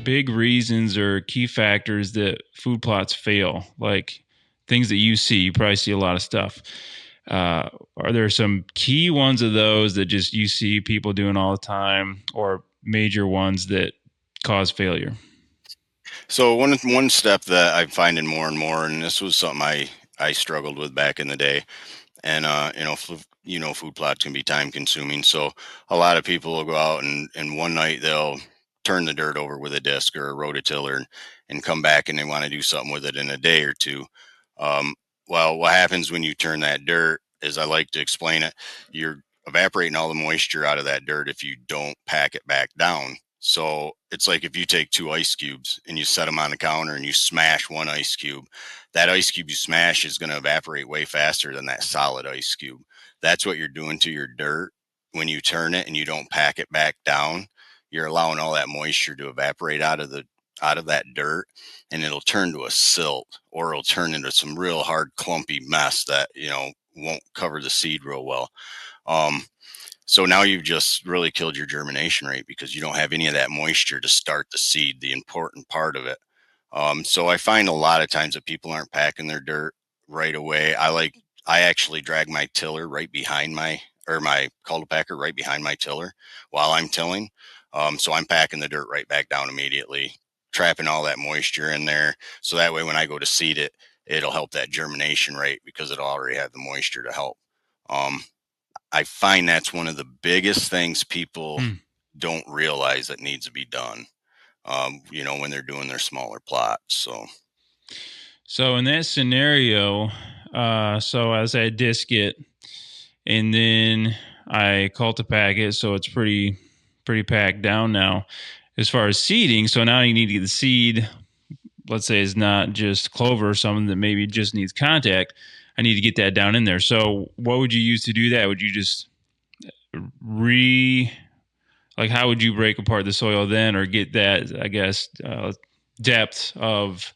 big reasons or key factors that food plots fail? Like things that you see, you probably see a lot of stuff. Are there some key ones of those that just you see people doing all the time, or major ones that cause failure? So one step that I'm finding more and more, and this was something I struggled with back in the day, and food plots can be time consuming. So a lot of people will go out and one night they'll turn the dirt over with a disc or a rototiller and come back and they want to do something with it in a day or two. Um, well, what happens when you turn that dirt, as I like to explain it, you're evaporating all the moisture out of that dirt if you don't pack it back down. So it's like if you take two ice cubes and you set them on the counter and you smash one ice cube, that ice cube you smash is going to evaporate way faster than that solid ice cube. That's what you're doing to your dirt when you turn it and you don't pack it back down. You're allowing all that moisture to evaporate out of that dirt, and it'll turn to a silt, or it'll turn into some real hard clumpy mess that won't cover the seed real well. um, so now you've just really killed your germination rate because you don't have any of that moisture to start the seed, the important part of it. So I find a lot of times that people aren't packing their dirt right away. I actually drag my tiller right behind my cultipacker right behind my tiller while I'm tilling. So I'm packing the dirt right back down immediately, trapping all that moisture in there. So that way when I go to seed it, it'll help that germination rate because it'll already have the moisture to help. Um, I find that's one of the biggest things people Hmm. don't realize that needs to be done. When they're doing their smaller plots. So So in that scenario, so as I disc it, and then I cultipack it, so it's pretty packed down now. As far as seeding, so now you need to get the seed. Let's say it's not just clover or something that maybe just needs contact. I need to get that down in there. So what would you use to do that? Would you just re like how would you break apart the soil then, or get that, I guess, depth of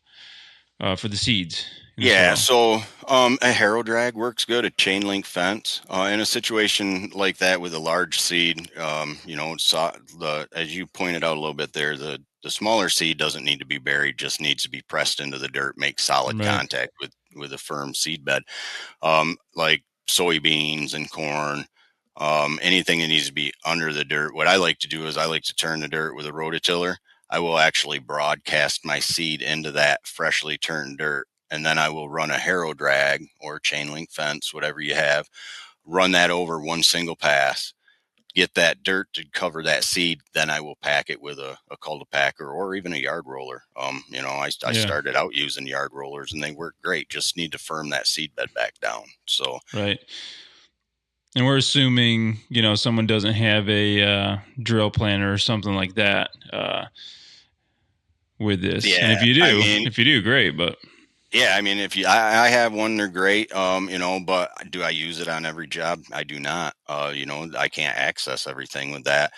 for the seeds in the yeah, soil? so a harrow drag works good. A chain link fence in a situation like that with a large seed. As you pointed out a little bit there, the smaller seed doesn't need to be buried; just needs to be pressed into the dirt, make solid Right. contact with a firm seed bed. Like soybeans and corn, anything that needs to be under the dirt. What I like to do is I like to turn the dirt with a rototiller. I will actually broadcast my seed into that freshly turned dirt, and then I will run a harrow drag or chain link fence, whatever you have, run that over one single pass, get that dirt to cover that seed. Then I will pack it with a cultipacker or even a yard roller. I Yeah. started out using yard rollers and they work great. Just need to firm that seed bed back down. So Right. And we're assuming, someone doesn't have a drill planner or something like that with this. And yeah, I mean, if you do, great. But yeah, I mean, if you, I have one, they're great. But do I use it on every job? I do not. I can't access everything with that.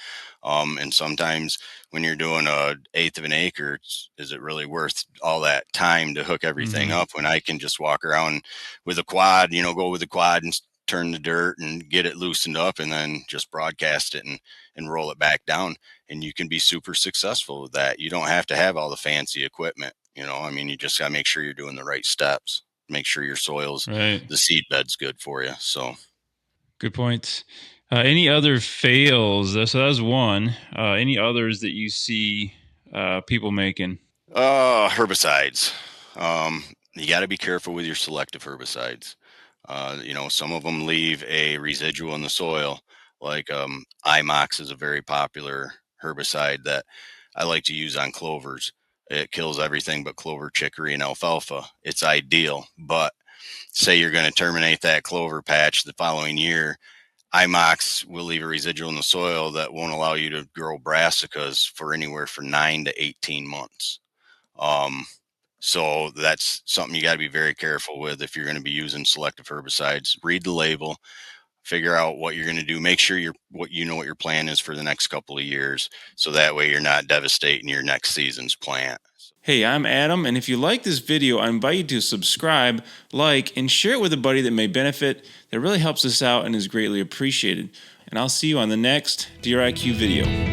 And sometimes when you're doing a eighth of an acre, is it really worth all that time to hook everything mhm. up when I can just walk around with a quad? Go with the quad and turn the dirt and get it loosened up, and then just broadcast it and roll it back down. And you can be super successful with that. You don't have to have all the fancy equipment. I mean, you just got to make sure you're doing the right steps, make sure your soil's, Right. the seed bed's good for you. So, Good points. Any other fails? So that was one. Any others that you see people making? herbicides. Um, you got to be careful with your selective herbicides. Some of them leave a residual in the soil, like IMOX is a very popular herbicide that I like to use on clovers. It kills everything but clover, chicory, and alfalfa. It's ideal, but say you're going to terminate that clover patch the following year, IMOX will leave a residual in the soil that won't allow you to grow brassicas for anywhere from 9 to 18 months. Um, so that's something you got to be very careful with if you're going to be using selective herbicides. Read the label, figure out what you're going to do. Make sure what your plan is for the next couple of years, so that way you're not devastating your next season's plant. Hey, I'm Adam, and if you like this video, I invite you to subscribe, like, and share it with a buddy that may benefit. That really helps us out and is greatly appreciated. And I'll see you on the next Deer IQ video.